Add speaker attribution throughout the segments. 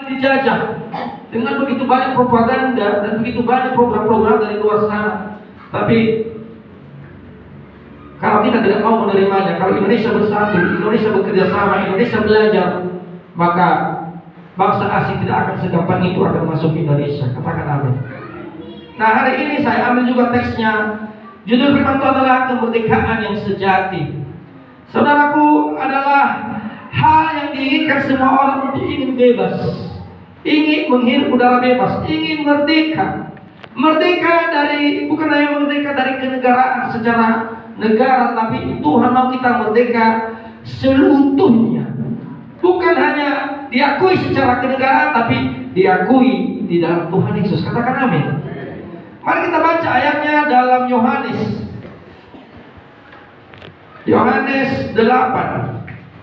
Speaker 1: dijajah dengan begitu banyak propaganda dan begitu banyak program-program dari luar sana. Tapi kalau kita tidak mau menerimanya, kalau Indonesia bersatu, Indonesia bekerja sama, Indonesia belajar, maka bangsa asing tidak akan segampang itu akan masuk ke Indonesia. Katakan amin. Nah, hari ini saya ambil juga teksnya. Judul firman Tuhan adalah kemerdekaan yang sejati. Saudaraku, adalah hal yang diinginkan semua orang untuk ingin bebas, ingin menghirup udara bebas, ingin merdeka. Merdeka dari, bukan hanya merdeka dari kenegaraan secara negara, tapi Tuhan mau kita merdeka seutuhnya. Bukan hanya diakui secara kenegaraan, tapi diakui di dalam Tuhan Yesus. Katakan amin. Mari kita baca ayatnya dalam Yohanes 8.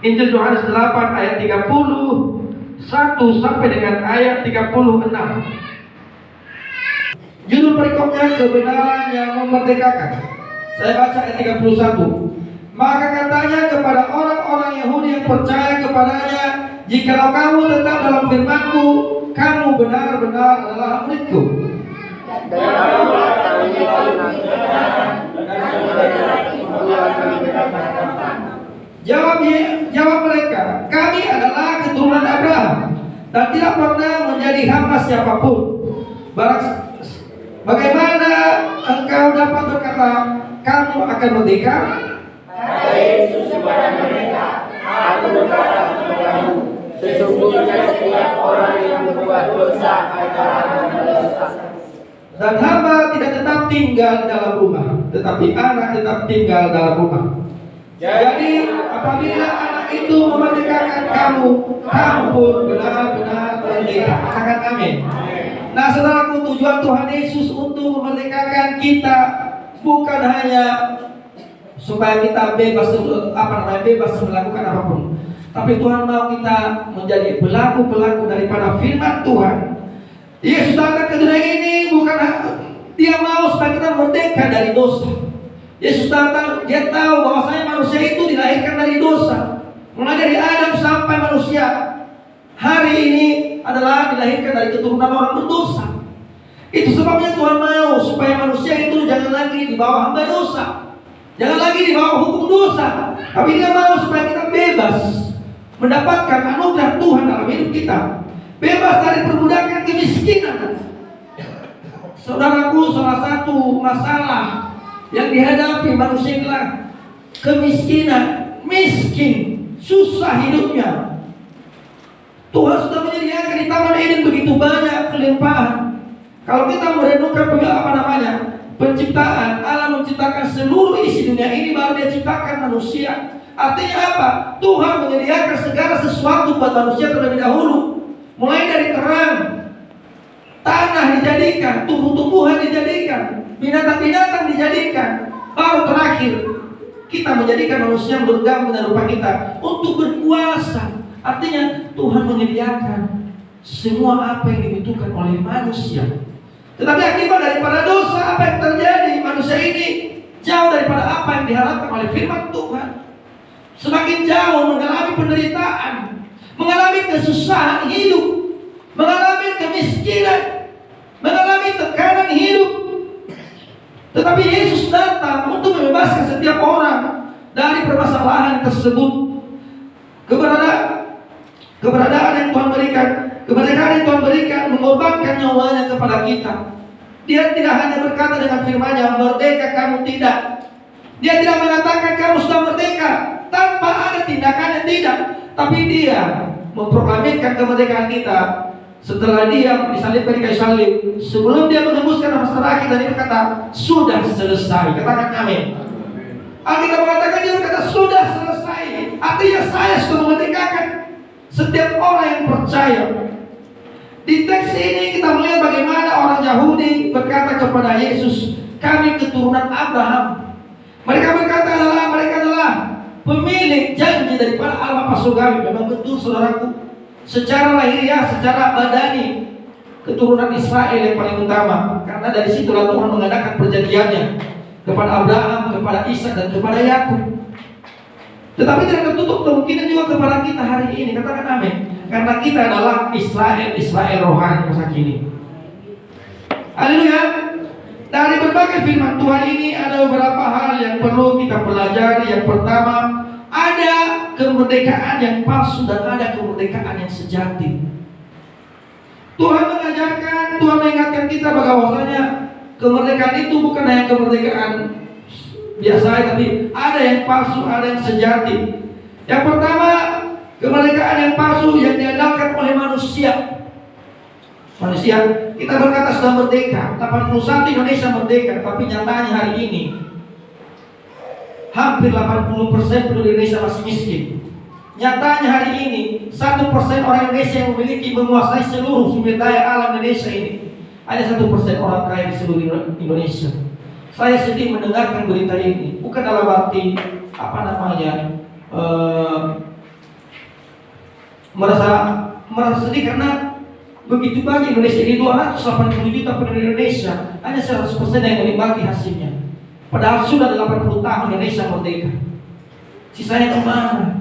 Speaker 1: Injil Yohanes 8 ayat 31 sampai dengan ayat 36. Judul perikopnya kebenaran yang memerdekakan. Saya baca ayat 31. Maka katanya kepada orang-orang Yahudi yang percaya kepadanya, jikalau kamu tetap dalam firman-Ku, kamu benar-benar adalah murid-Ku. Jawab mereka, kami adalah keturunan Abraham dan tidak pernah menjadi hamba siapapun. Bagaimana engkau dapat berkata kamu akan merdeka?
Speaker 2: Kata Yesus kepada mereka, aku berkata kepadamu, sesungguhnya setiap orang yang berbuat dosa akan berdosa.
Speaker 1: Dan hamba tidak tetap tinggal dalam rumah, tetapi anak tetap tinggal dalam rumah. Jadi apabila anak itu memerdekakan kamu, kamu pun benar-benar merdeka. Katakan amin. Nah, saudaraku, tujuan Tuhan Yesus untuk memerdekakan kita bukan hanya supaya kita bebas melakukan apapun, tapi Tuhan mau kita menjadi pelaku-pelaku daripada firman Tuhan. Yesus datang ke dunia ini bukan dia mau supaya kita merdeka dari dosa. Yesus datang, dia tahu bahwasanya manusia itu dilahirkan dari dosa. Mulai dari Adam sampai manusia hari ini adalah dilahirkan dari keturunan orang berdosa. Itu sebabnya Tuhan mau supaya manusia itu jangan lagi di bawah hamba dosa, jangan lagi di bawah hukum dosa, tapi dia mau supaya kita bebas mendapatkan anugerah Tuhan dalam hidup kita, bebas dari perbudakan kemiskinan. Saudaraku, salah satu masalah yang dihadapi manusia adalah kemiskinan, miskin, susah hidupnya. Tuhan sudah menyediakan di Taman Eden begitu banyak kelimpahan. Kalau kita merenungkan penciptaan, Allah menciptakan seluruh isi dunia ini, baru Dia ciptakan manusia. Artinya apa? Tuhan menyediakan segala sesuatu buat manusia terlebih dahulu. Mulai dari terang, tanah dijadikan, tumbuh-tumbuhan dijadikan, binatang-binatang dijadikan, baru terakhir kita menjadikan manusia yang bergabung dengan rupa kita untuk berkuasa. Artinya Tuhan menyediakan semua apa yang dibutuhkan oleh manusia. Tetapi akibat daripada dosa, apa yang terjadi? Manusia ini jauh daripada apa yang diharapkan oleh firman Tuhan. Semakin jauh mengalami penderitaan, mengalami kesusahan hidup, mengalami kemiskinan, mengalami tekanan hidup. Tetapi Yesus datang untuk membebaskan setiap orang dari permasalahan tersebut. Keberadaan yang Tuhan berikan, kemerdekaan yang Tuhan berikan, mengorbankan nyawanya kepada kita. Dia tidak hanya berkata dengan firman-Nya, merdeka kamu, tidak. Dia tidak mengatakan kamu sudah merdeka tanpa ada tindakannya, tidak. Tapi Dia memproklamirkan kemerdekaan kita setelah Dia disalibkan di kayu salib. Sebelum Dia menembuskan nafas terakhir dan Dia berkata, sudah selesai. Katakan amin. Alkitab mengatakan, Dia berkata sudah selesai. Artinya saya sudah memerdekakan setiap orang yang percaya. Di teks ini kita melihat bagaimana orang Yahudi berkata kepada Yesus, kami keturunan Abraham. Mereka adalah pemilik janji daripada Allah Bapa Surgawi. Memang betul, saudaraku, secara lahiriah, secara badani, keturunan Israel yang paling utama. Karena dari situlah Tuhan mengadakan perjanjiannya kepada Abraham, kepada Ishak, dan kepada Yakub. Tetapi tidak tertutup kemungkinan juga kepada kita hari ini. Katakan amin. karena kita adalah Israel rohani masa kini. Haleluya. Dari berbagai firman Tuhan ini ada beberapa hal yang perlu kita pelajari. Yang pertama, ada kemerdekaan yang palsu dan ada kemerdekaan yang sejati. Tuhan mengajarkan, Tuhan mengingatkan kita bahwasanya kemerdekaan itu bukan hanya kemerdekaan biasa, tapi ada yang palsu, ada yang sejati. Yang pertama, kemerdekaan yang palsu yang diandalkan oleh manusia. Kita berkata sudah merdeka, 81 Indonesia merdeka, tapi nyatanya hari ini hampir 80% penduduk Indonesia masih miskin. Nyatanya hari ini 1% orang Indonesia yang menguasai seluruh sumber daya alam Indonesia ini. Hanya 1% orang kaya di seluruh Indonesia. Saya sedih mendengarkan berita ini. Bukan dalam arti merasa sedih karena begitu banyak Indonesia ini 280 juta penduduk Indonesia, hanya 100% yang menikmati hasilnya. Padahal sudah 80 tahun Indonesia merdeka. Sisanya kemana?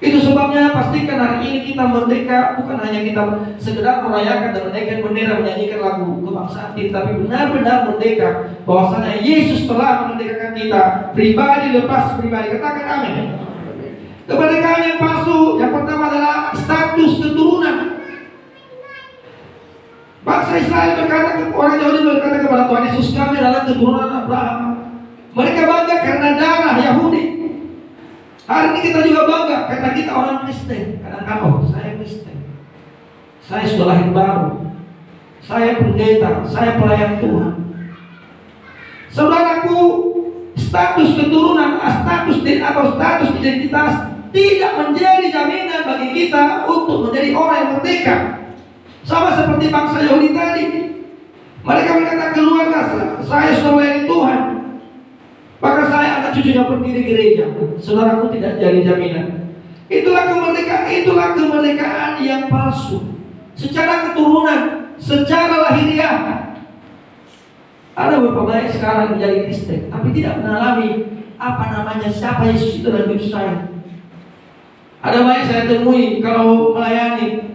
Speaker 1: Itu sebabnya pastikan hari ini kita merdeka bukan hanya kita sekedar merayakan dan menaikkan bendera, menyanyikan lagu kebangsaan kita, tapi benar-benar merdeka bahwasanya Yesus telah memerdekakan kita pribadi lepas pribadi. Katakan amin. Kemerdekaan yang palsu yang pertama adalah status keturunan. Bangsa Israel berkata, orang Yahudi berkata kepada Tuhan Yesus, kami adalah keturunan Abraham. Mereka bangga karena darah Yahudi. Hari ini kita juga bangga karena kita orang Kristen. Kadang-kadang, saya Kristen, saya sudah lahir baru, saya pendeta, saya pelayan Tuhan. Saudaraku, status keturunan, status identitas tidak menjadi jaminan bagi kita untuk menjadi orang yang merdeka. Sama seperti bangsa Yahudi tadi. Mereka berkata, keluarga saya sudah melayani Tuhan, maka saya anak cucunya pendiri gereja. Saudaraku, tidak jadi jaminan. Itulah kemerdekaan yang palsu. Secara keturunan, secara lahiriah. Ada beberapa banyak sekarang menjadi Kristen, tapi tidak mengalami siapa Yesus itu dalam hidup saya. Ada banyak saya temui kalau melayani,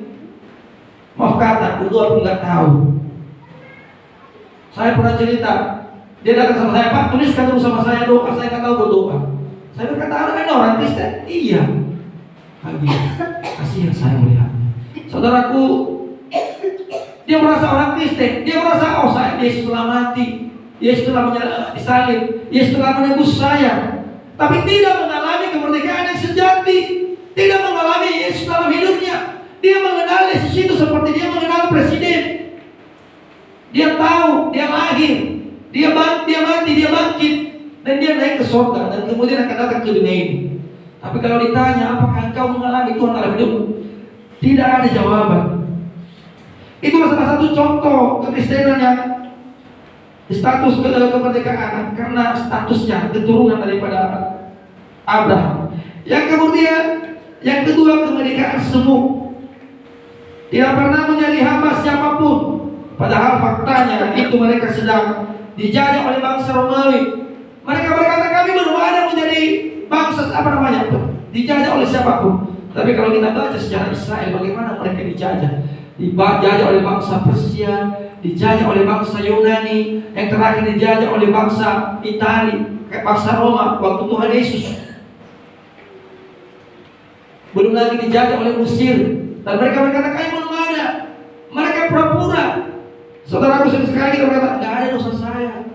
Speaker 1: maaf kata, berdua pun nggak tahu. Saya pernah cerita, dia datang sama saya, Pak, tuliskan dulu sama saya doa, saya nggak tahu berdoa. Saya berkata, ada orang Kristen? Iya. Kasihan saya melihatnya. Saudaraku, dia merasa orang Kristen, dia merasa, Yesus telah mati, Yesus telah disalib, Yesus telah menebus saya, tapi tidak mengalami kemerdekaan yang sejati, tidak mengalami Yesus dalam hidupnya. Dia mengenal Yesus itu seperti dia mengenal presiden. Dia tahu, dia lahir, dia mati, dia bangkit, dan dia naik ke surga, dan kemudian akan datang ke dunia ini. Tapi kalau ditanya, apakah engkau mengalami Tuhan dalam hidupmu? Tidak ada jawaban. Itulah salah satu contoh kekristenan yang status kemerdekaan, karena statusnya keturunan daripada Abraham. Yang kedua, kemerdekaan semu. Tidak pernah menjadi hamba siapapun, padahal faktanya itu mereka sedang dijajah oleh bangsa Romawi. Mereka berkata, kami belum ada menjadi bangsa dijajah oleh siapapun. Tapi kalau kita baca sejarah Israel, bagaimana mereka dijajah? Dijajah oleh bangsa Persia, dijajah oleh bangsa Yunani, yang terakhir dijajah oleh bangsa Itali, bangsa Roma waktu Tuhan Yesus. Belum lagi dijajah oleh Mesir. Dan mereka berkata, kami belum ada. Mereka pura-pura. Saudaraku sekali berkata, nggak ada dosa saya,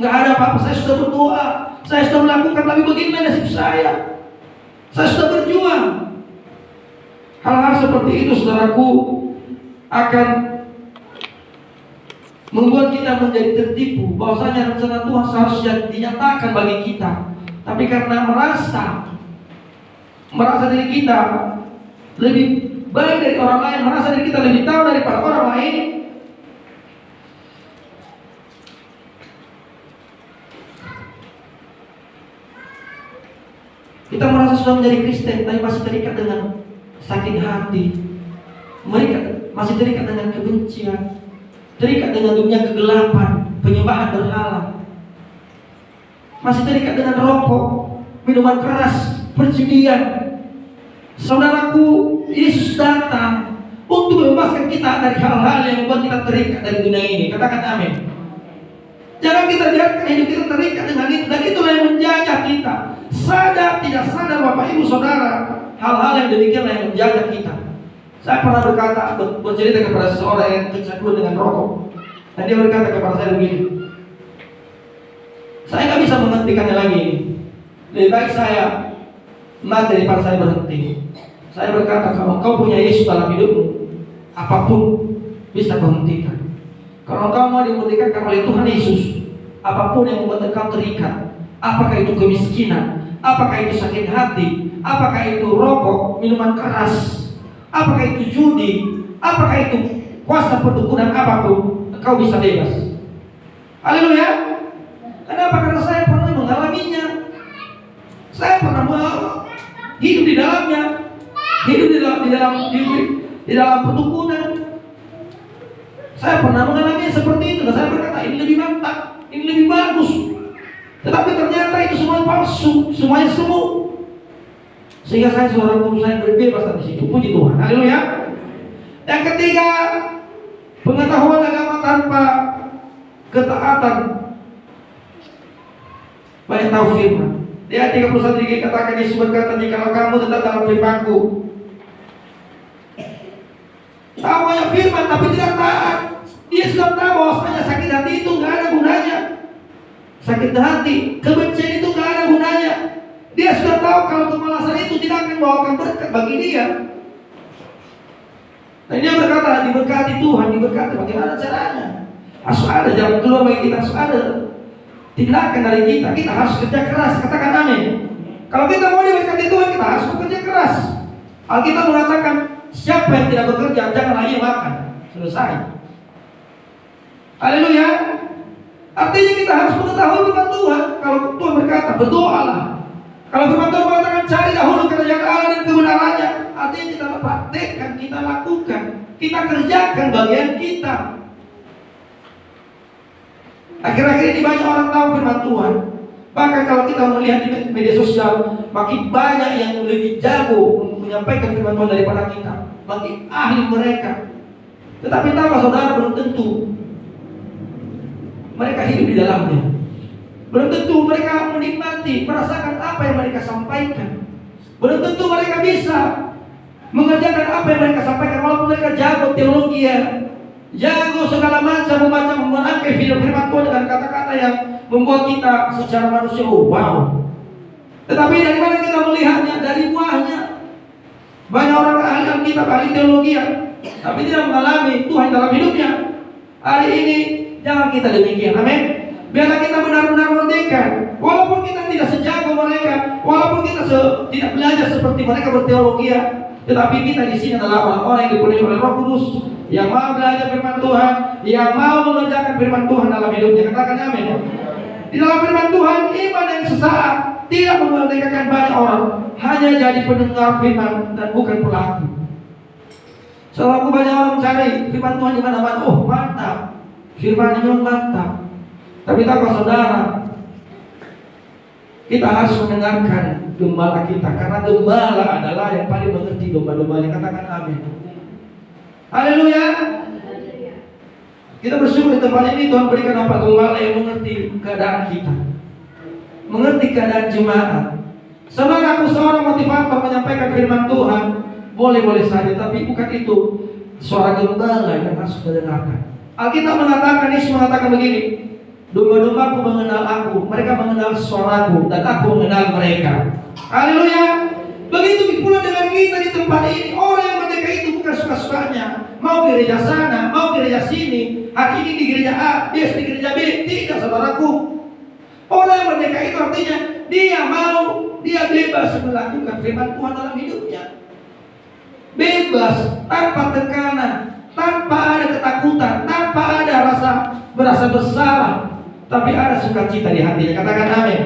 Speaker 1: nggak ada apa-apa, saya sudah berdoa, saya sudah melakukan, tapi bagaimana nasib saya sudah berjuang. Hal-hal seperti itu, saudaraku, akan membuat kita menjadi tertipu bahwasanya rencana Tuhan seharusnya dinyatakan bagi kita, tapi karena merasa diri kita lebih baik dari orang lain, merasa diri kita lebih tahu daripada orang lain, kita merasa sudah menjadi Kristen, tapi masih terikat dengan sakit hati, mereka masih terikat dengan kebencian, terikat dengan dunia kegelapan, penyembahan berhala, masih terikat dengan rokok, minuman keras, perjudian. Saudaraku, Yesus datang untuk membebaskan kita dari hal-hal yang membuat kita terikat dari dunia ini. Katakan amin. Jangan kita biarkan hidup kita terikat dengan itu, dan itulah yang menjajah kita. Sadar tidak sadar Bapak Ibu Saudara, hal-hal yang demikian yang menjajah kita. Saya pernah bercerita kepada seseorang yang kecanduan dengan rokok, dan dia berkata kepada saya begini, saya nggak bisa menghentikannya lagi. Lebih baik saya mati daripada saya berhenti. Saya berkata, kalau kau punya Yesus dalam hidupmu, apapun bisa kau hentikan. Kalau kau mau dihentikan oleh Tuhan Yesus, apapun yang membuat kau terikat, apakah itu kemiskinan, apakah itu sakit hati, apakah itu rokok, minuman keras, apakah itu judi, apakah itu kuasa perdukunan, apapun, kau bisa bebas. Haleluya. Kenapa? Karena saya pernah mengalaminya. Saya pernah hidup di dalamnya, hidup di dalam perdukunan. Saya pernah mengalami seperti itu, dan saya berkata ini lebih mantap, ini lebih bagus. Tetapi ternyata itu semua palsu, semuanya semu. Sehingga saya seorang saya berbebas dari situ. Puji Tuhan. Haleluya. Yang ketiga, pengetahuan agama tanpa ketaatan. Banyak tahu firman. Di ayat 31 dikatakan, Yesus berkata, jikalau kamu tetap dalam firman-Ku. Tahu banyak firman tapi tidak taat. Dia sudah tahu bahwasanya sakit hati itu nggak ada gunanya. Sakit hati, kebencian itu nggak ada gunanya. Dia sudah tahu kalau kemalasan itu tidak akan membawakan berkat bagi dia. Dan dia berkata, diberkati Tuhan, diberkati. Bagaimana caranya? Harus ada jalan keluar bagi kita, harus ada tindakan dari kita. Kita harus kerja keras. Katakan amin. Kalau kita mau diberkati Tuhan, kita harus bekerja keras. Alkitab mengatakan, siapa yang tidak bekerja, janganlah ia makan. Selesai. Haleluya. Artinya kita harus mengetahui firman Tuhan. Kalau Tuhan berkata, berdoalah. Kalau firman Tuhan mengatakan, cari dahulu kerajaan Allah dan kebenarannya, artinya kita praktekkan, kita lakukan, kita kerjakan bagian kita. Akhir-akhir ini banyak orang tahu firman Tuhan. Bahkan kalau kita melihat di media sosial, makin banyak yang lebih jago menyampaikan firman Tuhan daripada kita, makin ahli mereka. Tetapi tahu saudara, belum tentu mereka hidup di dalamnya. Belum tentu mereka menikmati, merasakan apa yang mereka sampaikan. Belum tentu mereka bisa mengerjakan apa yang mereka sampaikan, walaupun mereka jago teologi, jago segala macam membaca, merangkai firman Tuhan dengan kata-kata yang membuat kita secara manusia, oh wow. Tetapi dari mana kita melihatnya? Dari buahnya. Banyak orang ahli Alkitab, ahli teologi, tapi tidak mengalami Tuhan dalam hidupnya. Hari ini jangan kita demikian, amin. Biarlah kita benar-benar merdeka. Walaupun kita tidak sejago mereka, walaupun kita tidak belajar seperti mereka berteologi, tetapi kita di sini adalah orang-orang yang dipenuhi oleh Roh Kudus, yang mau belajar firman Tuhan, yang mau mengerjakan firman Tuhan dalam hidupnya. Katakan amin. Di dalam firman Tuhan, iman yang sesaat tidak memerdekakan banyak orang, hanya jadi pendengar firman dan bukan pelaku. Selalu banyak orang cari firman Tuhan di mana-mana. Oh mantap, firman ini mantap. Tapi tahukah saudara, kita harus mendengarkan gembala kita, karena gembala adalah yang paling mengerti domba-dombanya. Katakan amin. Haleluya. Kita bersyukur di tempat ini Tuhan berikan apa gembala yang mengerti keadaan kita, mengerti keadaan jemaat. Saudara, aku seorang motivator menyampaikan firman Tuhan, boleh-boleh saja, tapi bukan itu suara gembala yang harus kita dengarkan. Alkitab mengatakan, Yesus mengatakan begini, domba-dombaku mengenal aku, mereka mengenal suaraku, dan aku mengenal mereka. Haleluya. Begitu pula dengan kita di tempat ini. Orang yang merdeka itu bukan suka-sukanya, mau gereja sana, mau gereja sini. Hari ini di gereja A, besok di gereja B. Tidak, saudaraku. Orang yang merdeka itu artinya dia bebas melakukan firman Tuhan dalam hidupnya. Bebas, tanpa tekanan, tanpa ada ketakutan, tanpa ada merasa bersalah, tapi ada sukacita di hatinya. Katakan amin.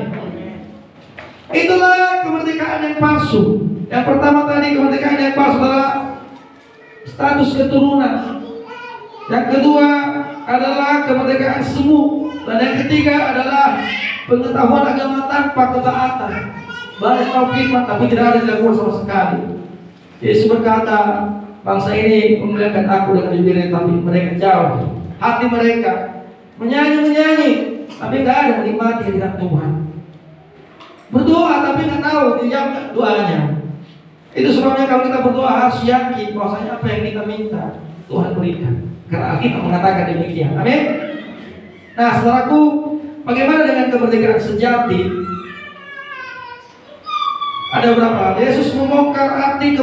Speaker 1: Itulah kemerdekaan yang palsu. Yang pertama tadi, kemerdekaan yang palsu adalah status keturunan. Yang kedua adalah kemerdekaan semu. Dan yang ketiga adalah pengetahuan agama tanpa ketaatan. Banyak tahu firman tapi tidak ada dilakukan sama sekali. Yesus berkata, bangsa ini memuliakan aku dengan bibirnya, tapi mereka jauh. Hati mereka menyanyi, tapi nggak ada menikmati hadirat Tuhan. Berdoa tapi nggak tahu dijawab doanya. Itu sebabnya kalau kita berdoa harus yakin bahwasanya apa yang kita minta Tuhan berikan. Karena Alkitab mengatakan demikian. Amin. Nah, saudaraku, bagaimana dengan kemerdekaan sejati? Ada berapa? Yesus membongkar arti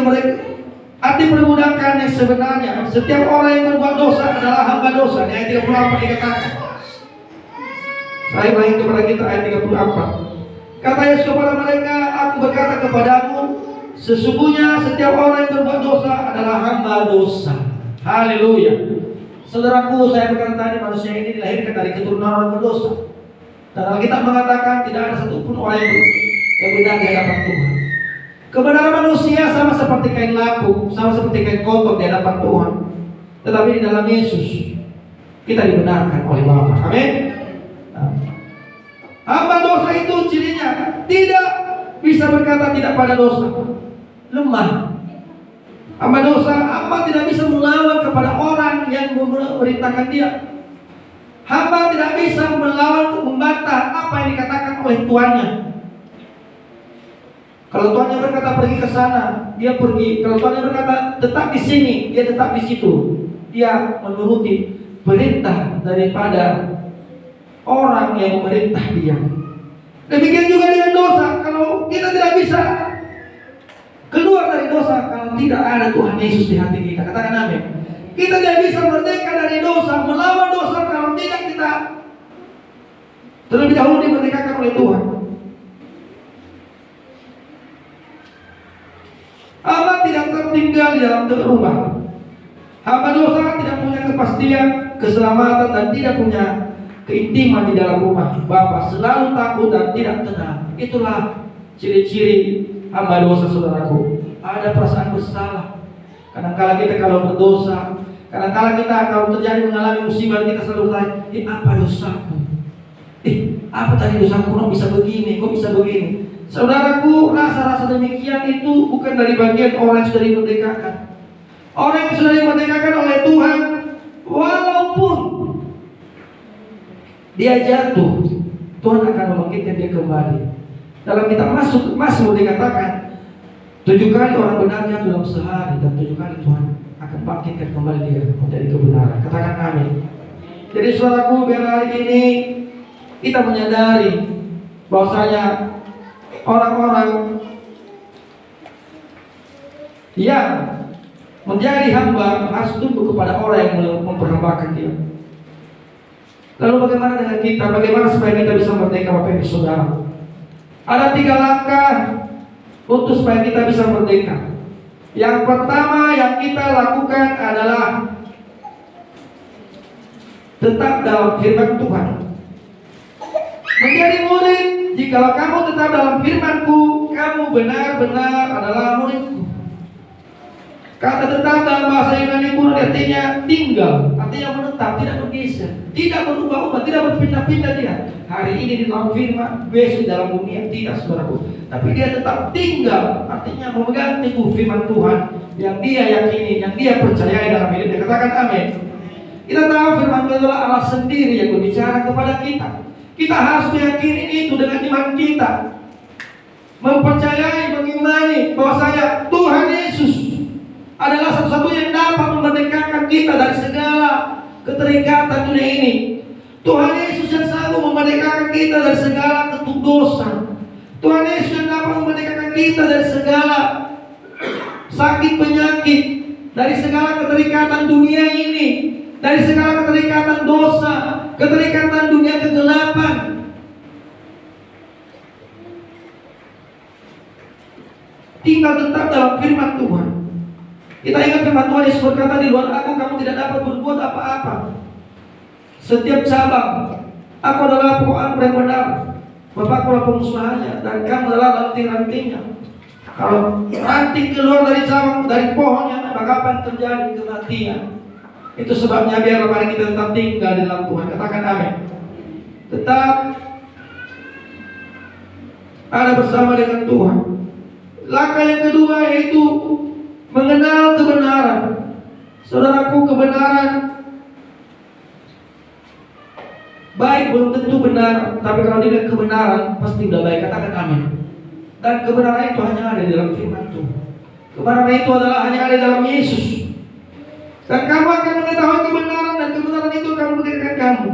Speaker 1: perbudakan yang sebenarnya. Setiap orang yang berbuat dosa adalah hamba dosa. Di ayat 34 dikatakan. Saya ulangi kepada kita ayat 34. Kata Yesus kepada mereka, aku berkata kepadamu, sesungguhnya setiap orang yang berbuat dosa adalah hamba dosa. Haleluya. Saudaraku, saya berkata tadi, manusia ini dilahirkan dari keturunan orang berdosa. Dan Alkitab mengatakan tidak ada satupun orang yang benar di hadapan Tuhan. Kebenaran manusia sama seperti kain lapuk, sama seperti kain kotor di hadapan Tuhan. Tetapi di dalam Yesus kita dibenarkan oleh Bapa. Amin. Hamba dosa itu cirinya tidak bisa berkata tidak pada dosa. Lemah. Hamba dosa, hamba tidak bisa melawan kepada orang yang memerintahkan dia. Hamba tidak bisa melawan, membantah apa yang dikatakan oleh tuannya. Kalau tuannya berkata pergi ke sana, dia pergi. Kalau tuannya berkata tetap di sini, dia tetap di situ. Dia menuruti perintah daripada orang yang memerintah dia. Demikian juga dengan dosa. Kalau kita tidak bisa keluar dari dosa kalau tidak ada Tuhan Yesus di hati kita. Katakan amin. Kita tidak bisa merdeka dari dosa, melawan dosa kalau tidak kita terlebih dahulu dimerdekakan oleh Tuhan. Hamba tidak tertinggal di dalam rumah. Hamba dosa tidak punya kepastian, keselamatan, dan tidak punya keintiman di dalam rumah Bapa, selalu takut dan tidak tenang. Itulah ciri-ciri hamba dosa, saudaraku. Ada perasaan bersalah. Kadang-kala kita kalau berdosa, kadang-kala kita kalau terjadi mengalami musibah, kita selalu bertanya, apa dosaku? Apa tadi dosaku? Kok bisa begini? Kok bisa begini? Saudaraku, rasa-rasa demikian itu bukan dari bagian orang yang sudah dimerdekakan. Orang yang sudah dimerdekakan oleh Tuhan, walaupun dia jatuh, Tuhan akan membangkitkan dia kembali. Dalam kitab Mazmur dikatakan 7 kali orang benar jatuh dalam sehari, dan 7 kali Tuhan akan bangkitkan kembali dia menjadi kebenaran. Katakan amin. Jadi saudaraku, biar hari ini kita menyadari bahwasanya orang-orang yang menjadi hamba harus tunduk kepada orang yang memperhambakan dia. Lalu bagaimana dengan kita? Bagaimana supaya kita bisa merdeka, Bapak Ibu Saudara? Ada 3 langkah untuk supaya kita bisa merdeka. Yang pertama yang kita lakukan adalah tetap dalam firman Tuhan. Menjadi murid, jikalau kamu tetap dalam firman-Ku, kamu benar-benar adalah murid-Ku. Kata tetap dalam bahasa Yunani kuno artinya tinggal, artinya menetap, tidak bergeser, tidak berubah-ubah, tidak berpindah-pindah dia. Hari ini di dalam firman, besok di dalam dunia, tidak, saudaraku. Tapi dia tetap tinggal, artinya memegang teguh firman Tuhan yang dia yakini, yang dia percayai dalam hidupnya. Katakan amin. Kita tahu firman Tuhan adalah Allah sendiri yang berbicara kepada kita. Kita harus meyakini itu dengan iman kita, mempercayai, mengimani bahwasanya Tuhan Yesus adalah satu-satunya yang dapat memerdekakan kita dari segala keterikatan dunia ini. Tuhan Yesus yang sanggup memerdekakan kita dari segala ketuk dosa. Tuhan Yesus yang dapat memerdekakan kita dari segala sakit penyakit, dari segala keterikatan dunia ini, dari segala keterikatan dosa, keterikatan dunia kegelapan. Tinggal tetap dalam firman Tuhan. Kita ingat firman Tuhan Yesus berkata, di luar aku kamu tidak dapat berbuat apa-apa. Setiap cabang, aku adalah pokok anggur yang benar, Bapakku adalah pengusaha-Nya, dan kamu adalah ranting-rantingnya. Kalau ranting keluar dari cabang, dari pohonnya, maka apa yang terjadi? Kematian. Itu sebabnya biar mari kita tetap tinggal di dalam Tuhan. Katakan amin. Tetap ada bersama dengan Tuhan. Langkah yang kedua yaitu mengenal kebenaran. Saudaraku, kebenaran baik belum tentu benar, tapi kalau dilihat kebenaran pasti udah baik. Katakan amin. Dan kebenaran itu hanya ada di dalam firman Tuhan. Kebenaran itu adalah hanya ada dalam Yesus. Dan kamu akan mengetahui kebenaran, dan kebenaran itu akan memberikan kamu.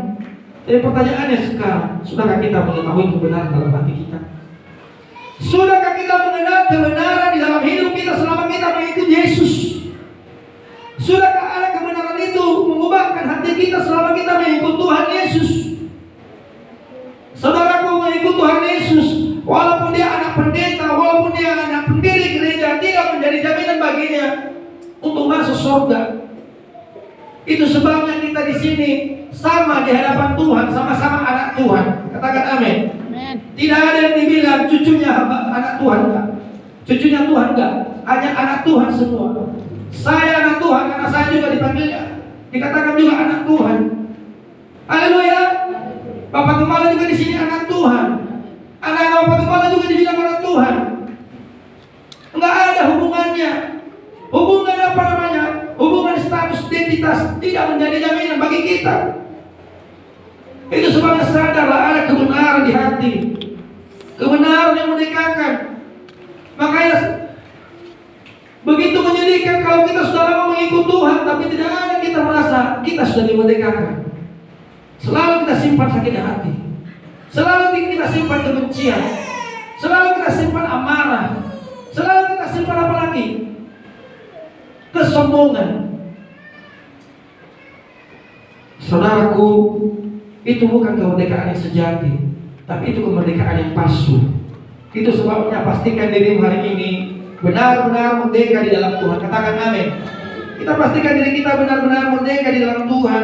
Speaker 1: Jadi pertanyaannya sekarang, sudahkah kita mengetahui kebenaran dalam hati kita? Sudahkah kita mengenal kebenaran di dalam hidup kita selama kita mengikuti Yesus? Sudahkah ada kebenaran itu mengubahkan hati kita selama kita mengikuti Tuhan Yesus? Saudaraku, mengikuti Tuhan Yesus, walaupun dia anak pendeta, walaupun dia anak pendiri gereja, tidak menjadi jaminan baginya untuk masuk surga. Itu sebabnya kita di sini sama di hadapan Tuhan, sama-sama anak Tuhan. Katakan amin. Tidak ada yang dibilang cucunya anak Tuhan, enggak. Cucunya Tuhan enggak. Hanya anak Tuhan semua. Saya anak Tuhan karena saya juga dipanggilnya. Dikatakan juga anak Tuhan. Haleluya. Bapak Gembala juga di sini anak Tuhan. Anak-anak Bapak Gembala juga dibilang anak Tuhan. Enggak ada hubungannya. Hubungan apa namanya? Hubungan status identitas tidak menjadi jaminan bagi kita. Itu sebabnya sadarlah ada kebenaran di hati. Kebenaran yang merdekakan. Makanya begitu menyedihkan kalau kita sudah lama mengikut Tuhan, tapi tidak ada kita merasa kita sudah dimerdekakan. Selalu kita simpan sakit hati. Selalu kita simpan kebencian. Selalu kita simpan amarah. Selalu kita simpan apa lagi? Kesombongan. Saudaraku, itu bukan kemerdekaan yang sejati, tapi itu kemerdekaan yang palsu. Itu sebabnya pastikan dirimu hari ini benar-benar merdeka di dalam Tuhan. Katakan amin. Kita pastikan diri kita benar-benar merdeka di dalam Tuhan.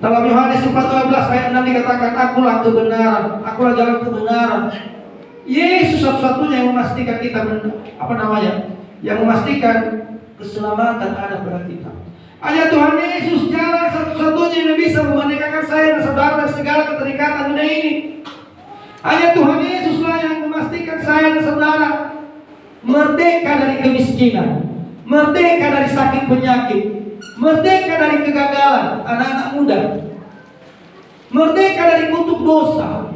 Speaker 1: Dalam Yohanes 4:12 ayat 6 dikatakan, akulah kebenaran, akulah jalan kebenaran. Yesus satu-satunya yang memastikan kita yang memastikan keselamatan ada pada kita. Hanya Tuhan Yesus jalan satu-satunya yang bisa memerdekakan saya dan saudara dari segala keterikatan dunia ini. Hanya Tuhan Yesuslah yang memastikan saya dan saudara merdeka dari kemiskinan, merdeka dari sakit penyakit, merdeka dari kegagalan anak-anak muda, merdeka dari kutuk dosa,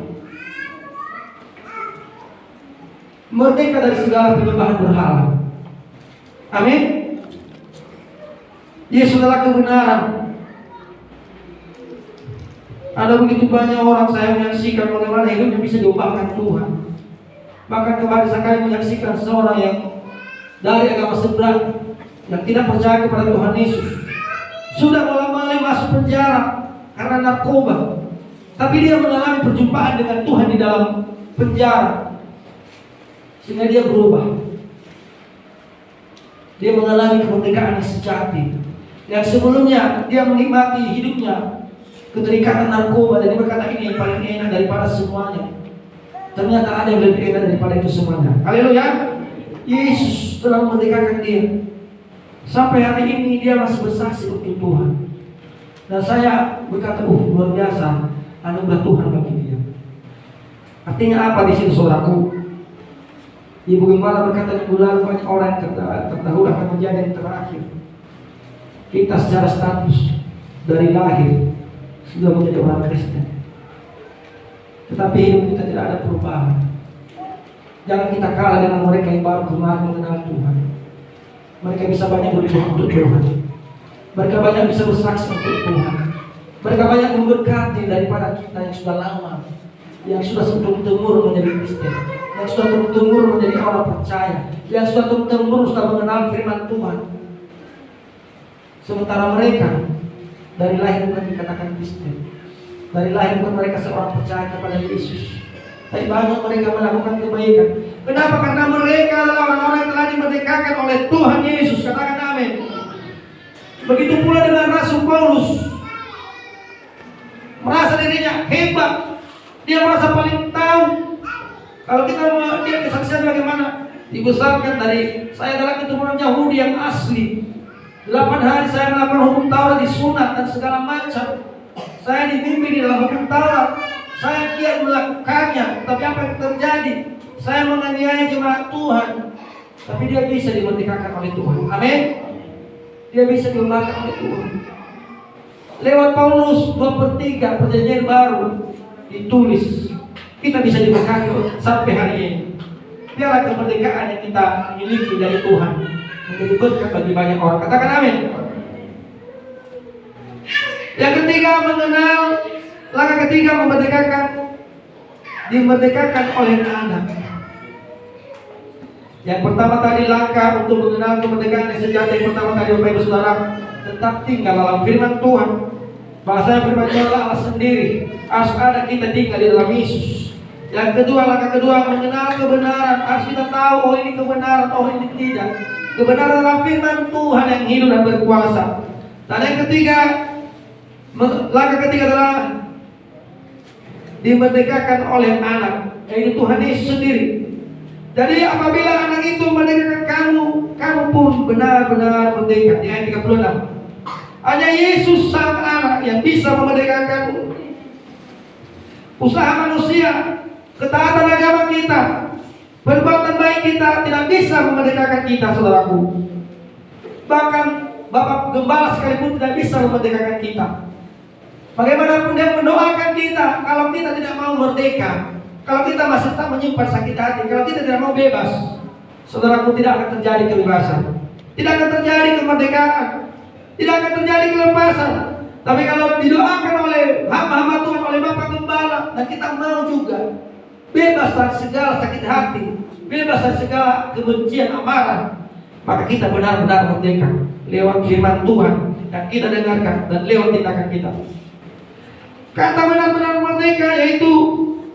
Speaker 1: merdeka dari segala penyembahan berhala. Amin. Yesus adalah kebenaran. Ada begitu banyak orang saya menyaksikan bagaimana hidupnya bisa diubahkan Tuhan. Bahkan kemarin saya menyaksikan seorang yang dari agama seberang, yang tidak percaya kepada Tuhan Yesus, sudah malam-malam masuk penjara karena narkoba. Tapi dia mengalami perjumpaan dengan Tuhan di dalam penjara, sehingga dia berubah. Dia mengalami kemerdekaan yang sejati. Yang sebelumnya dia menikmati hidupnya keterikatan narkoba, dan dia berkata ini yang paling enak daripada semuanya. Ternyata ada yang lebih enak daripada itu semuanya. Haleluya. Yesus telah memerdekakan dia. Sampai hari ini dia masih bersaksi untuk Tuhan. Dan saya berkata, luar biasa anugerah Tuhan bagi dia. Artinya apa di sini, saudaraku? Ibu Gembala berkata minggu lalu, banyak orang yang terdahulu akan menjadi yang terakhir. Kita secara status dari lahir sudah menjadi orang Kristen, tetapi hidup kita tidak ada perubahan. Jangan kita kalah dengan mereka yang baru kemarin mengenal Tuhan. Mereka bisa banyak berdoa untuk Tuhan. Mereka banyak bisa bersaksi untuk Tuhan. Mereka banyak memberkati daripada kita yang sudah lama, yang sudah turun-temurun menjadi Kristen, yang sudah turun-temurun menjadi orang percaya, yang sudah turun-temurun sudah mengenal firman Tuhan. Sementara mereka dari lahir bukan dikatakan Kristen, dari lahir bukan mereka seorang percaya kepada Yesus, tapi banyak mereka melakukan kebaikan. Kenapa? Karena mereka adalah orang-orang yang telah dimerdekakan oleh Tuhan Yesus. Katakan amin. Begitu pula dengan Rasul Paulus, merasa dirinya hebat, dia merasa paling tahu. Kalau kita mau lihat kesaksian bagaimana dibesarkan dari saya adalah keturunan Yahudi yang asli. 8 hari saya melakukan hukum Taurat, disunat dan segala macam. Saya dibimbing di dalam hukum Taurat. Saya giat melakukannya, tapi apa yang terjadi? saya menganiaya jemaat Tuhan, tapi dia bisa dimerdekakan oleh Tuhan. Amin. Dia bisa dimerdekakan oleh Tuhan. Lewat Paulus 2/3 perjanjian baru ditulis, kita bisa diberkati sampai hari ini. Biarlah kemerdekaan yang kita miliki dari Tuhan menjadi berkat bagi banyak orang. Katakan amin. Yang ketiga, mengenal. Langkah ketiga, dimerdekakan oleh anak. Yang pertama tadi langkah untuk mengenal kemerdekaan yang sejati. Yang pertama tadi Bapak Ibu Saudara, tetap tinggal dalam firman Tuhan. Bahasa firman Tuhan Allah sendiri. Harus ada kita tinggal di dalam Yesus. Yang kedua, langkah kedua, mengenal kebenaran. Harus kita tahu, oh ini kebenaran, oh ini tidak. Kebenaran dalam firman Tuhan yang hidup dan berkuasa. Dan yang ketiga, langkah ketiga adalah dimerdekakan oleh anak, yaitu Tuhan Yesus sendiri. Jadi apabila anak itu merdekakan kamu pun benar-benar merdeka. Di ayat 36. Hanya Yesus sang anak yang bisa memerdekakanmu. Usaha manusia, ketaatan agama kita, perbuatan baik kita tidak bisa memerdekakan kita, saudaraku. Bahkan Bapak Gembala sekalipun tidak bisa memerdekakan kita. Bagaimanapun dia mendoakan kita, kalau kita tidak mau merdeka, kalau kita masih tak menyimpan sakit hati, kalau kita tidak mau bebas, saudaraku, tidak akan terjadi kebebasan, tidak akan terjadi kemerdekaan, tidak akan terjadi kelepasan. Tapi kalau didoakan oleh hamba-hamba Tuhan, oleh Bapak Gembala, dan kita mau juga bebas dari segala sakit hati, bebas dari segala kebencian, amarah, maka kita benar-benar merdeka lewat firman Tuhan yang kita dengarkan dan lewat tindakan kita. Kata benar-benar merdeka yaitu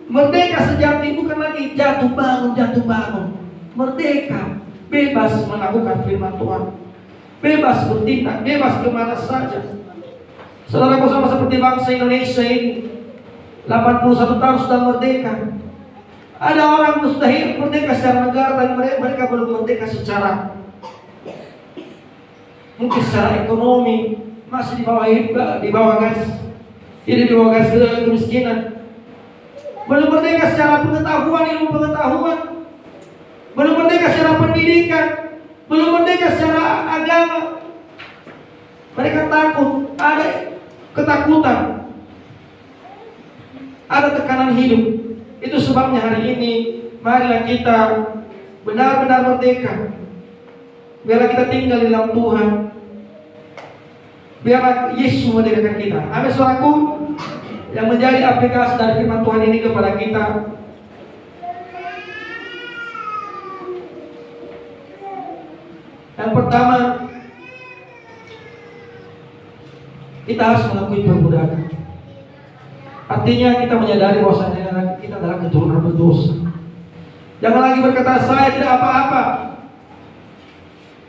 Speaker 1: merdeka sejati, bukan lagi jatuh bangun. Merdeka, bebas melakukan firman Tuhan, bebas bertindak, bebas kemana saja. Saudara sama seperti bangsa Indonesia ini 81 tahun sudah merdeka. Ada orang sudah hidup merdeka secara negara, tapi mereka belum merdeka secara mungkin secara ekonomi, masih di bawah garis kemiskinan. Belum merdeka secara pengetahuan, ilmu pengetahuan. Belum merdeka secara pendidikan. Belum merdeka secara agama. Mereka takut, ada ketakutan, ada tekanan hidup. Itu sebabnya hari ini marilah kita benar-benar merdeka. Biarlah kita tinggal di dalam Tuhan. Biarlah Yesus memerdekakan kita. Amin, saudaraku. Yang menjadi aplikasi dari firman Tuhan ini kepada kita, yang pertama, kita harus mengakui perbudakan. Artinya kita menyadari bahwasanya kita adalah keturunan berdosa. Jangan lagi berkata saya tidak apa-apa.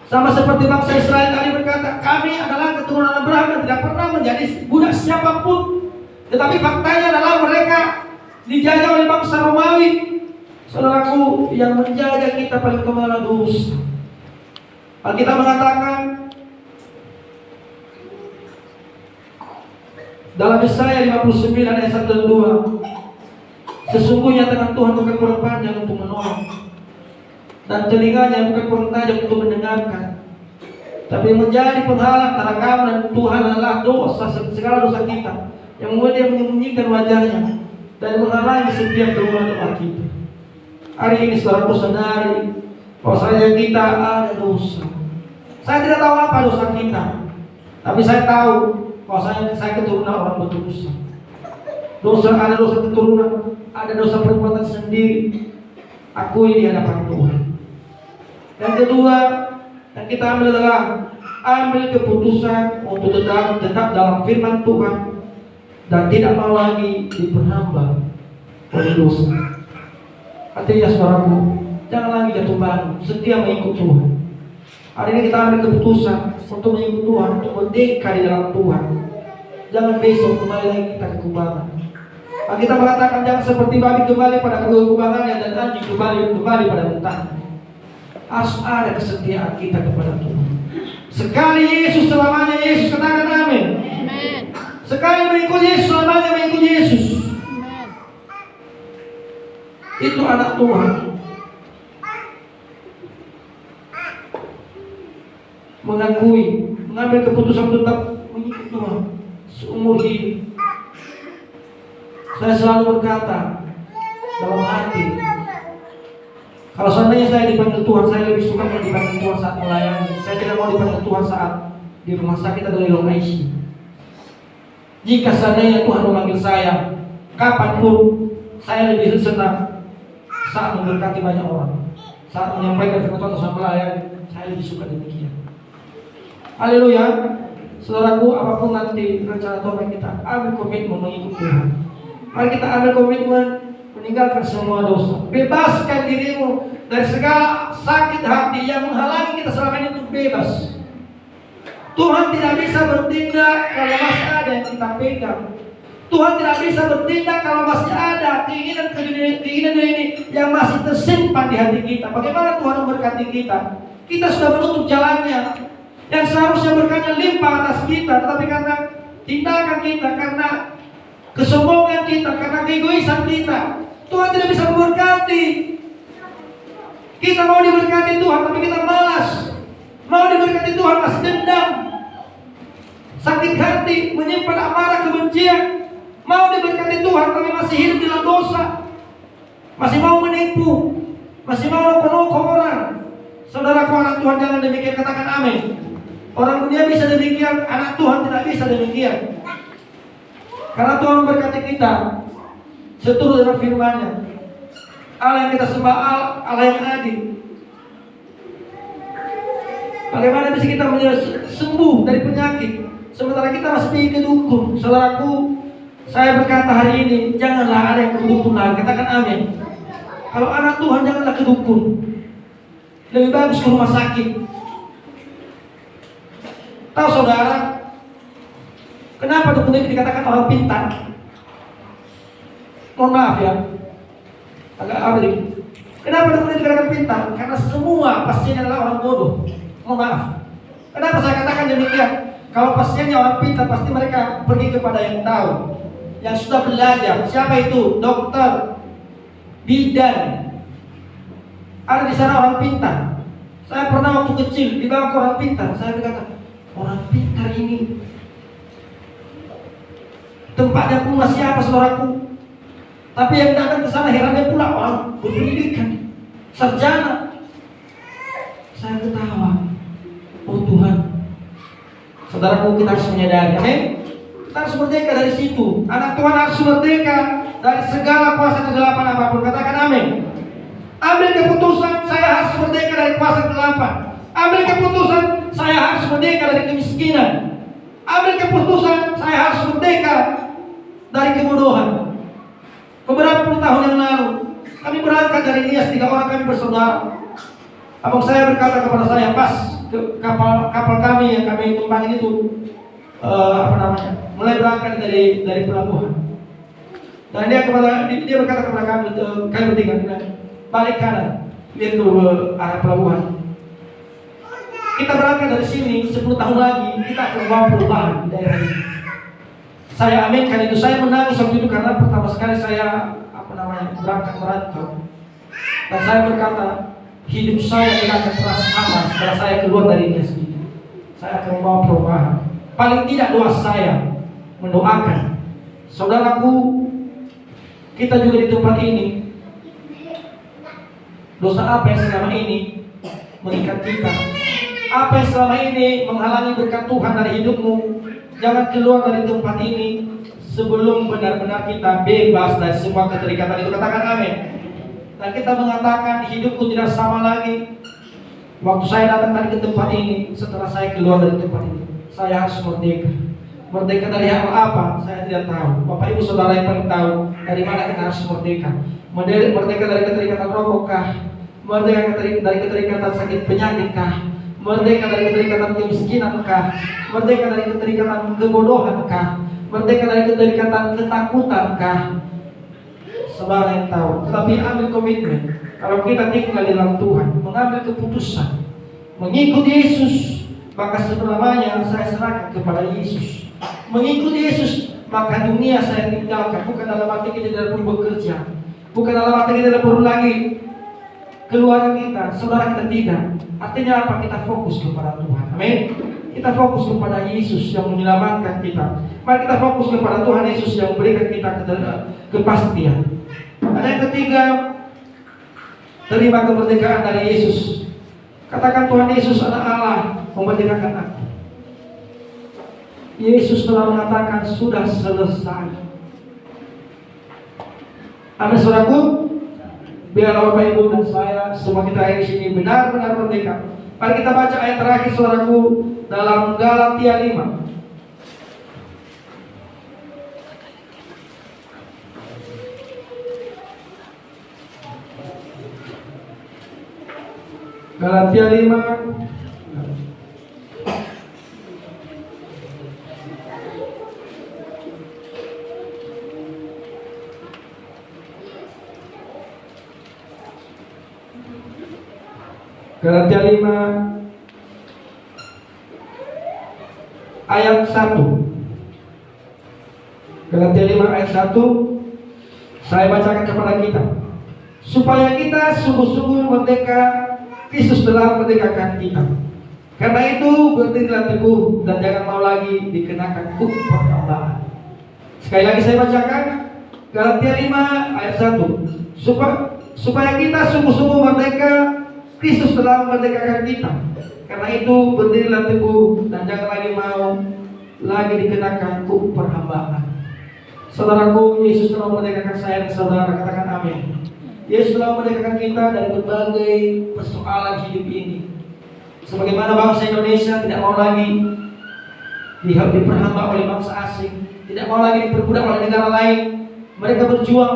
Speaker 1: Sama seperti bangsa Israel tadi berkata, kami adalah keturunan Abraham dan tidak pernah menjadi budak siapapun. Tetapi faktanya adalah mereka dijajah oleh bangsa Romawi. Saudaraku, yang menjajah kita paling utama dosa. Alkitab mengatakan dalam Yesaya 59 ayat 1 dan 2, sesungguhnya tangan Tuhan bukan kurang panjang untuk menolong, dan telinganya bukan kurang tajam untuk mendengarkan, tapi menjadi penghalang antara kamu dan Tuhan adalah dosa, segala dosa kita, yang membuat dia menyembunyikan wajahnya dan menghalangi setiap doa-doa kita. Hari ini saudaraku sadari bahwasanya kita ada dosa. Saya tidak tahu apa dosa kita, tapi saya tahu bahwasanya saya keturunan orang berdosa. Ada dosa keturunan, ada dosa perbuatan sendiri. Akui di hadapan Tuhan. Yang kedua yang kita ambil adalah ambil keputusan untuk tetap dalam firman Tuhan dan tidak mau lagi diperhamba oleh dosa. Artinya saudaraku, jangan lagi jatuh bangun, setia mengikut Tuhan. Hari ini kita ambil keputusan untuk mengikut Tuhan, untuk merdeka di dalam Tuhan. Jangan besok kembali lagi kita ke kubangan. Kita mengatakan jangan seperti babi kembali pada kubangannya dan anjing kembali pada muntahnya. Harus ada kesetiaan kita kepada Tuhan. Sekali Yesus selamanya Yesus, katakan amin. Sekali mengikut Yesus selamanya mengikut Yesus. Itu anak Tuhan. mengambil keputusan tetap mengikut Tuhan seumur hidup. Saya selalu berkata dalam hati, kalau seandainya saya dipanggil Tuhan, saya lebih suka kalau dipanggil Tuhan saat melayani. Saya tidak mau dipanggil Tuhan saat di rumah sakit atau di ruang ICU. Jika seandainya Tuhan memanggil saya, kapanpun saya lebih senang saat memberkati banyak orang, saat menyampaikan firman Tuhan saat melayani. Saya lebih suka demikian. Haleluya. Saudaraku, apapun nanti rencana Tuhan, kita ambil komitmen mengikut Tuhan. Mari kita ambil komitmen meninggalkan semua dosa. Bebaskan dirimu dari segala sakit hati yang menghalangi kita selama ini untuk bebas. Tuhan tidak bisa bertindak kalau masih ada yang kita pegang. Tuhan tidak bisa bertindak kalau masih ada keinginan ini yang masih tersimpan di hati kita. Bagaimana Tuhan memberkati kita? Kita sudah menutup jalannya yang seharusnya berkatnya limpah atas kita, tetapi karena tindakan kita, karena kesombongan kita, karena keegoisan kita, Tuhan tidak bisa memberkati. Kita mau diberkati Tuhan, tapi kita malas. Mau diberkati Tuhan, masih dendam, sakit hati, menyimpan amarah, kebencian. Mau diberkati Tuhan, tapi masih hidup dalam dosa, masih mau menipu, masih mau nokok-nokok orang. Saudaraku, anak Tuhan, jangan demikian, katakan amin. Orang dunia bisa demikian, anak Tuhan tidak bisa demikian. Karena Tuhan memberkati kita seturut dengan firman-Nya. Allah yang kita sembah, Allah yang adil. Bagaimana bisa kita sembuh dari penyakit sementara kita masih pergi ke dukun? Saudaraku, saya berkata hari ini, janganlah ada yang ke dukun lagi. Katakan amin. Kalau anak Tuhan, janganlah ke dukun. Lebih bagus ke rumah sakit. Tahu saudara, kenapa dukun itu dikatakan orang pintar? Mohon maaf ya, agak abrik. Kenapa dukun itu dikatakan pintar? Karena semua pastinya adalah orang bodoh. Mohon maaf. Kenapa saya katakan demikian? Kalau pasiennya orang pintar, pasti mereka pergi kepada yang tahu, yang sudah belajar. Siapa itu? Dokter, bidan. Ada di sana orang pintar. Saya pernah waktu kecil dibawa ke orang pintar. Saya berkata, orang pintar ini tempatnya pula siapa, saudaraku? Tapi yang datang ke sana herannya pula orang berpendidikan, sarjana. Saya ketawa. Oh Tuhan, saudaraku, kita harus menyadari, amin. Kita harus merdeka dari situ. Anak Tuhan harus merdeka dari segala kuasa kegelapan apapun. Katakan amin. Ambil keputusan, saya harus merdeka dari kuasa kegelapan. Ambil keputusan, saya harus merdeka dari kemiskinan. Ambil keputusan, saya harus merdeka dari kebodohan. Beberapa puluh tahun yang lalu, kami berangkat dari Nias, 3 orang kami bersaudara. Abang saya berkata kepada saya, pas kapal kami yang kami tumpangin itu mulai berangkat dari pelabuhan. Dan dia berkata kepada kami bertiga, balik kanan, lihat ke arah pelabuhan. Kita berangkat dari sini 10 tahun lagi, kita akan membawa perubahan di daerah ini. Saya aminkan itu. Saya menangis waktu itu karena pertama sekali saya berangkat merantau. Dan saya berkata, hidup saya tidak akan terasa sama setelah saya keluar dari Nias ini. Saya akan membawa perubahan. Paling tidak doa saya mendoakan. Saudaraku, kita juga di tempat ini, dosa apa yang selama ini mengikat kita? Apa yang selama ini menghalangi berkat Tuhan dari hidupmu? Jangan keluar dari tempat ini sebelum benar-benar kita bebas dari semua keterikatan itu. Katakan amin. Dan kita mengatakan, hidupku tidak sama lagi. Waktu saya datang tadi ke tempat ini, setelah saya keluar dari tempat ini, saya harus merdeka. Merdeka dari hal apa? Saya tidak tahu. Bapak Ibu Saudara yang paling tahu dari mana kita harus merdeka. Merdeka dari keterikatan rokok kah? Merdeka dari keterikatan sakit penyakit kah? Merdeka dari keterikatan kemiskinan kah? Merdeka dari keterikatan kebodohan kah? Merdeka dari keterikatan ketakutan kah? Saudara yang tahu. Tetapi ambil komitmen. Kalau kita tinggal di dalam Tuhan, mengambil keputusan mengikut Yesus, maka selamanya saya serahkan kepada Yesus. Mengikut Yesus, maka dunia saya tinggalkan. Bukan dalam arti kita tidak perlu bekerja, bukan dalam arti kita tidak perlu lagi keluarga kita, saudara kita tidak. Artinya apa? Kita fokus kepada Tuhan. Amin. Kita fokus kepada Yesus yang menyelamatkan kita. Mari kita fokus kepada Tuhan Yesus yang memberikan kita kepastian. Ada yang ketiga, terima kemerdekaan dari Yesus. Katakan, Tuhan Yesus adalah Allah memerdekakan aku. Yesus telah mengatakan sudah selesai. Amin, saudaraku. Biarlah Bapak Ibu dan saya semua kita di sini benar-benar merdeka. Mari kita baca ayat terakhir, saudaraku, dalam Galatia 5. Galatia 5 Galatia 5 ayat 1. Galatia 5 ayat 1. Saya bacakan kepada kita. Supaya kita sungguh-sungguh merdeka, Kristus telah merdekakan kita. Karena itu berdirilah teguh dan jangan mau lagi dikenakan hukum perkambaan. Sekali lagi saya bacakan Galatia 5 ayat 1. Supaya kita sungguh-sungguh merdeka, Kristus telah memerdekakan kita. Karena itu berdirilah teguh dan jangan lagi dikenakan hukum perhambaan. Saudaraku, Yesus telah memerdekakan saya dan saudara. Katakan amin. Yesus telah memerdekakan kita dari berbagai persoalan hidup ini. Sebagaimana bangsa Indonesia tidak mau lagi diperhamba oleh bangsa asing, tidak mau lagi diperbudak oleh negara lain. Mereka berjuang,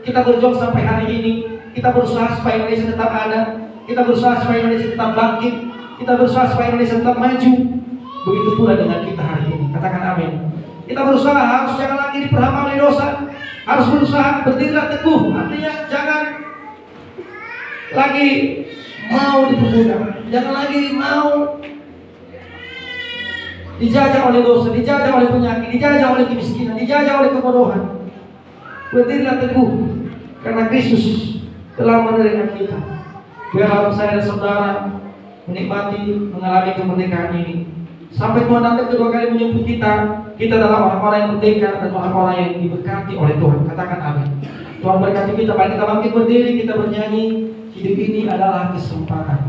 Speaker 1: kita berjuang sampai hari ini. Kita berusaha supaya Indonesia tetap ada. Kita berusaha supaya Indonesia tetap bangkit. Kita berusaha supaya Indonesia tetap maju. Begitu pula dengan kita hari ini. Katakan amin. Kita berusaha harus jangan lagi diperhamba oleh dosa. Harus berusaha berdirilah teguh. Artinya jangan lagi mau diperbudak. Jangan lagi mau dijajah oleh dosa, dijajah oleh penyakit, dijajah oleh kemiskinan, dijajah oleh kebodohan. Berdirilah teguh karena Kristus telah menerima kita. Biarlah saya dan saudara menikmati, mengalami kemerdekaan ini sampai Tuhan datang kedua kali menjemput kita. Kita adalah orang-orang yang merdeka dan orang-orang yang diberkati oleh Tuhan. Katakan amin. Tuhan berkati kita. Mari kita bangkit berdiri, kita bernyanyi. Hidup ini adalah kesempatan.